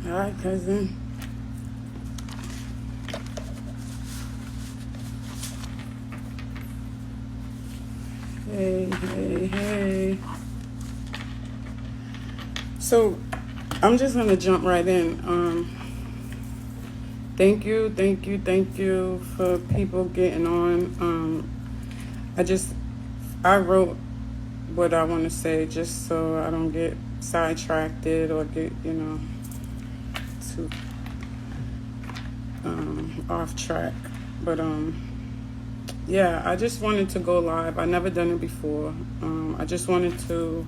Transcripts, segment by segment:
Hi, cousin. Hey, hey, hey. So, I'm just gonna jump right in. Thank you for people getting on. I just, I wrote what I want to say just so I don't get sidetracked or get, too off track. But yeah, I just wanted to go live. I never done it before. I just wanted to.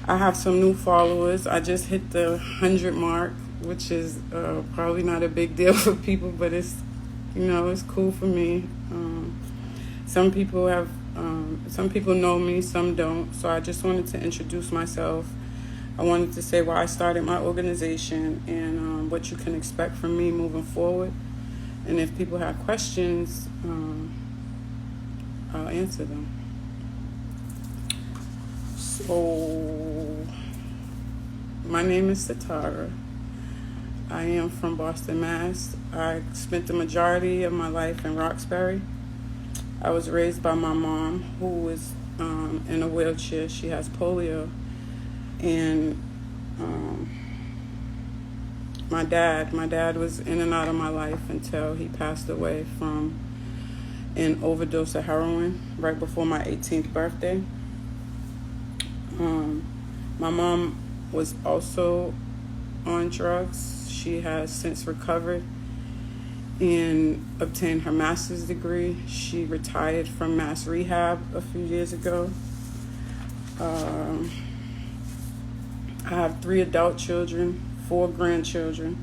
I have some new followers. I just hit the 100 mark, which is probably not a big deal for people, but it's cool for me. Some people some people know me, some don't. So I just wanted to introduce myself. I wanted to say why I started my organization and what you can expect from me moving forward. And if people have questions, I'll answer them. So, my name is Satara. I am from Boston, Mass. I spent the majority of my life in Roxbury. I was raised by my mom, who is in a wheelchair. She has polio. And my dad was in and out of my life until he passed away from an overdose of heroin right before my 18th birthday. My mom was also on drugs. She has since recovered and obtained her master's degree. She retired from Mass Rehab a few years ago. I have 3 adult children, 4 grandchildren.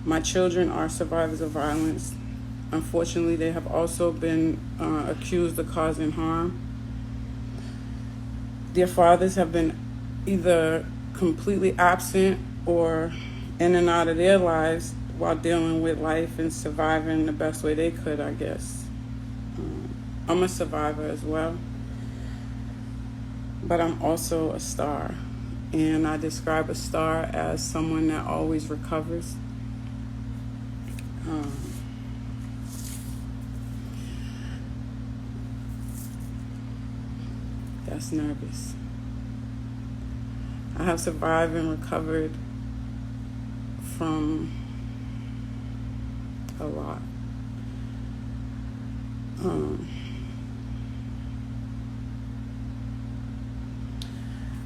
My children are survivors of violence. Unfortunately, they have also been accused of causing harm. Their fathers have been either completely absent or in and out of their lives while dealing with life and surviving the best way they could, I guess. I'm a survivor as well, but I'm also a star. And I describe a star as someone that always recovers. That's nervous. I have survived and recovered from a lot.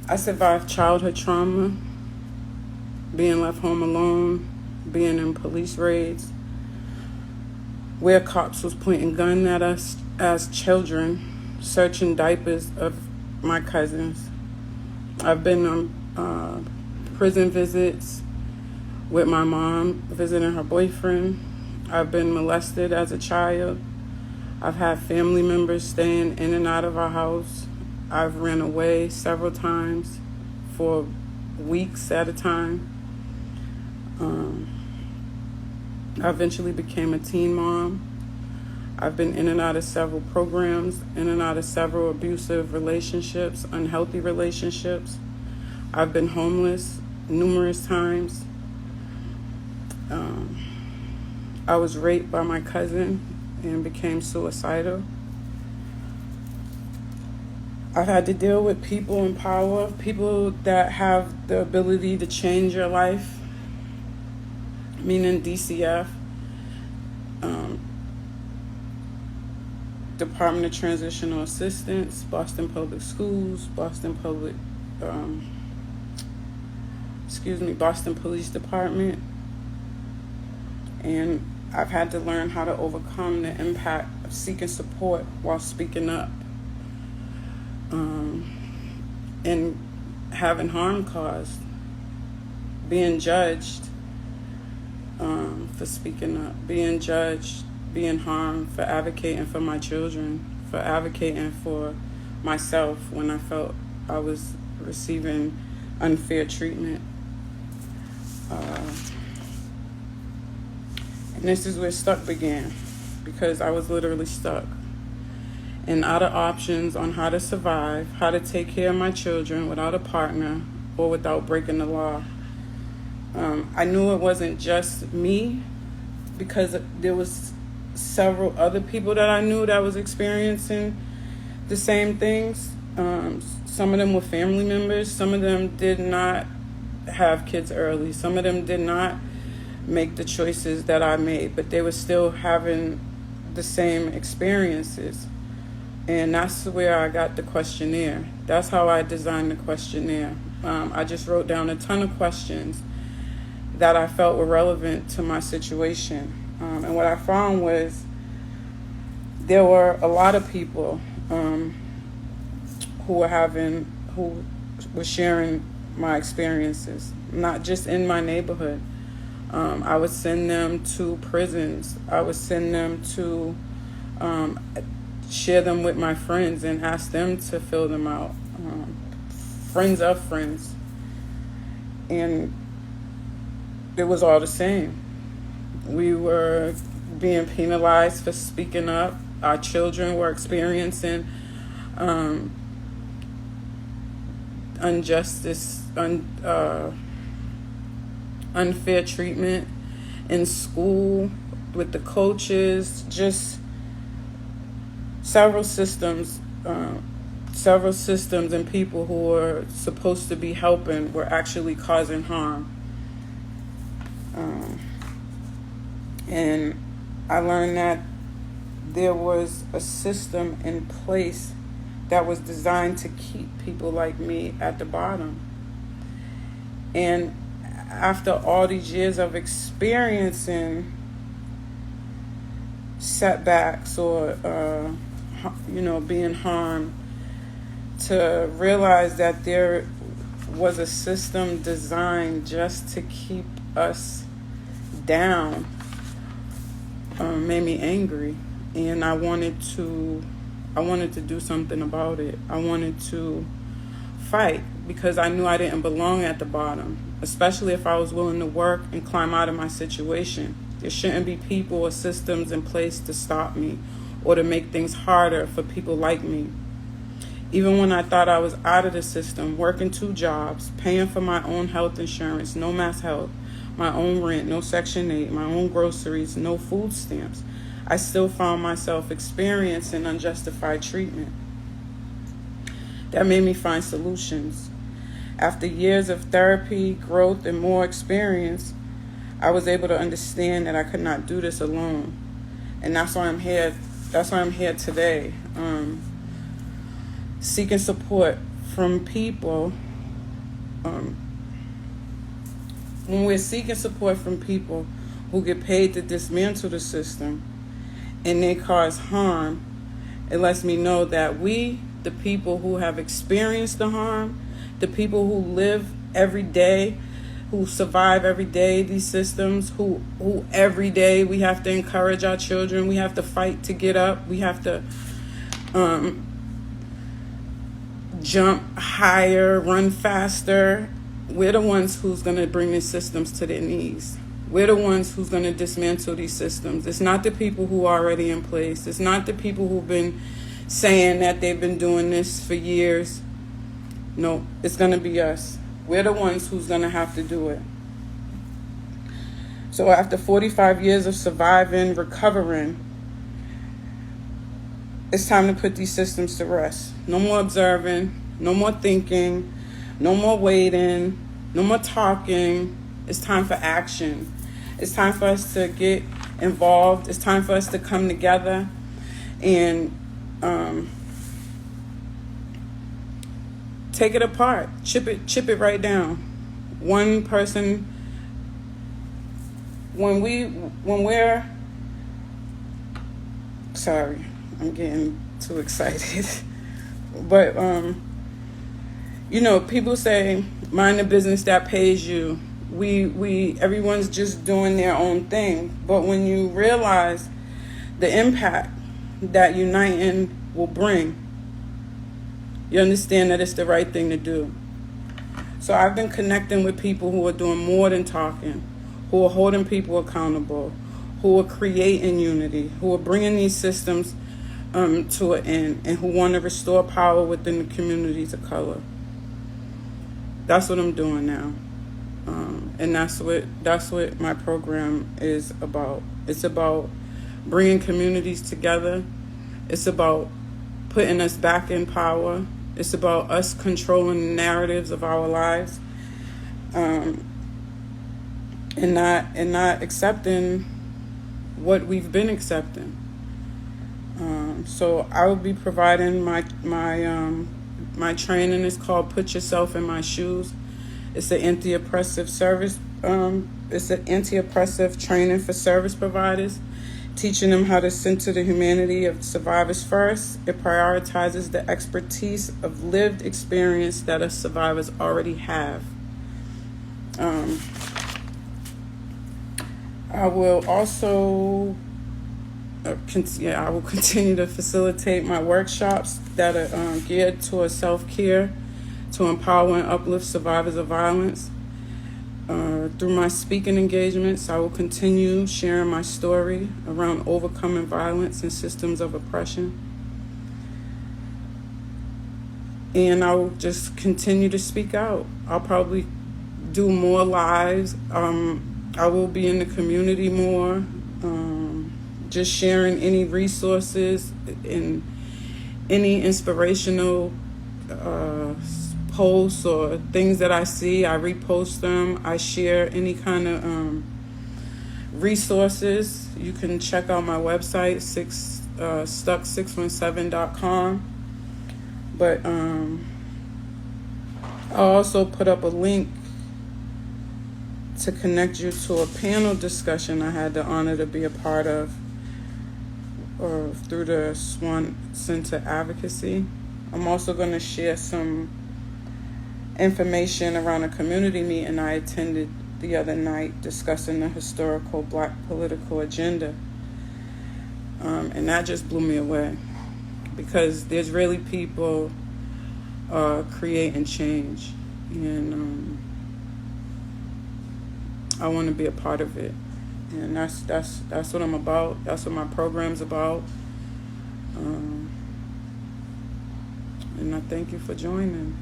I survived childhood trauma, being left home alone, being in police raids, where cops was pointing guns at us as children, searching diapers of my cousins. I've been on prison visits with my mom, visiting her boyfriend. I've been molested as a child. I've had family members staying in and out of our house. I've ran away several times for weeks at a time. I eventually became a teen mom. I've been in and out of several programs, in and out of several abusive relationships, unhealthy relationships. I've been homeless numerous times. I was raped by my cousin and became suicidal. I've had to deal with people in power, people that have the ability to change your life, meaning DCF, Department of Transitional Assistance, Boston Public Schools, Boston Police Department. And I've had to learn how to overcome the impact of seeking support while speaking up. And having harm caused, being judged for speaking up, being judged, being harmed for advocating for my children, for advocating for myself when I felt I was receiving unfair treatment. And this is where stuck began, because I was literally stuck and out of options on how to survive, how to take care of my children without a partner or without breaking the law. I knew it wasn't just me because there was several other people that I knew that was experiencing the same things. Some of them were family members. Some of them did not have kids early. Some of them did not make the choices that I made, but they were still having the same experiences. And that's where I got the questionnaire. That's how I designed the questionnaire. I just wrote down a ton of questions that I felt were relevant to my situation. And what I found was there were a lot of people who were sharing my experiences, not just in my neighborhood. I would send them to prisons. I would send them to share them with my friends and ask them to fill them out. Friends of friends. And it was all the same. We were being penalized for speaking up. Our children were experiencing unfair treatment in school with the coaches, just several systems and people who were supposed to be helping were actually causing harm. And I learned that there was a system in place that was designed to keep people like me at the bottom. And after all these years of experiencing setbacks or, being harmed, to realize that there was a system designed just to keep us down made me angry. And I wanted to do something about it. I wanted to fight because I knew I didn't belong at the bottom, especially if I was willing to work and climb out of my situation. There shouldn't be people or systems in place to stop me or to make things harder for people like me. Even when I thought I was out of the system, working 2 jobs, paying for my own health insurance, no Mass Health, my own rent, no Section 8, my own groceries, no food stamps, I still found myself experiencing unjustified treatment. That made me find solutions. After years of therapy, growth, and more experience, I was able to understand that I could not do this alone. And that's why I'm here. That's why I'm here today, seeking support from people. When we're seeking support from people who get paid to dismantle the system and they cause harm, it lets me know that we, the people who have experienced the harm, the people who live every day, who survive every day these systems, who every day we have to encourage our children, we have to fight to get up, we have to jump higher, run faster. We're the ones who's going to bring these systems to their knees. We're the ones who's going to dismantle these systems. It's not the people who are already in place. It's not the people who've been saying that they've been doing this for years. No, it's going to be us. We're the ones who's going to have to do it. So after 45 years of surviving, recovering, it's time to put these systems to rest. No more observing, no more thinking, no more waiting, no more talking. It's time for action. It's time for us to get involved. It's time for us to come together and take it apart. Chip it right down. One person. When we're sorry, I'm getting too excited. But people say mind the business that pays you. Everyone's just doing their own thing. But when you realize the impact that uniting will bring, you understand that it's the right thing to do. So I've been connecting with people who are doing more than talking, who are holding people accountable, who are creating unity, who are bringing these systems to an end, and who want to restore power within the communities of color. That's what I'm doing now. And that's what my program is about. It's about bringing communities together. It's about putting us back in power. It's about us controlling the narratives of our lives, and not accepting what we've been accepting. So I will be providing my training. Is called "Put Yourself in My Shoes." It's an anti-oppressive service. It's an anti-oppressive training for service providers, teaching them how to center the humanity of survivors first. It prioritizes the expertise of lived experience that us survivors already have. I will also I will continue to facilitate my workshops that are geared towards self-care, to empower and uplift survivors of violence. Through my speaking engagements, I will continue sharing my story around overcoming violence and systems of oppression. And I will just continue to speak out. I'll probably do more lives. I will be in the community more, just sharing any resources and any inspirational posts or things that I see. I repost them. I share any kind of resources. You can check out my website, stuck617.com. But I'll also put up a link to connect you to a panel discussion I had the honor to be a part of through the Swan Center Advocacy. I'm also going to share some information around a community meeting I attended the other night discussing the historical Black political agenda. And that just blew me away, because there's really people creating change, and I want to be a part of it. And that's what I'm about. That's what my program's about. And I thank you for joining.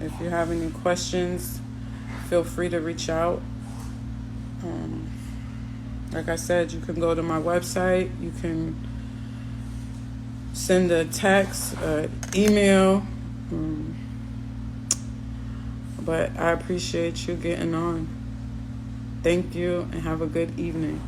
If you have any questions, feel free to reach out. Like I said, you can go to my website. You can send a text, email. But I appreciate you getting on. Thank you, and have a good evening.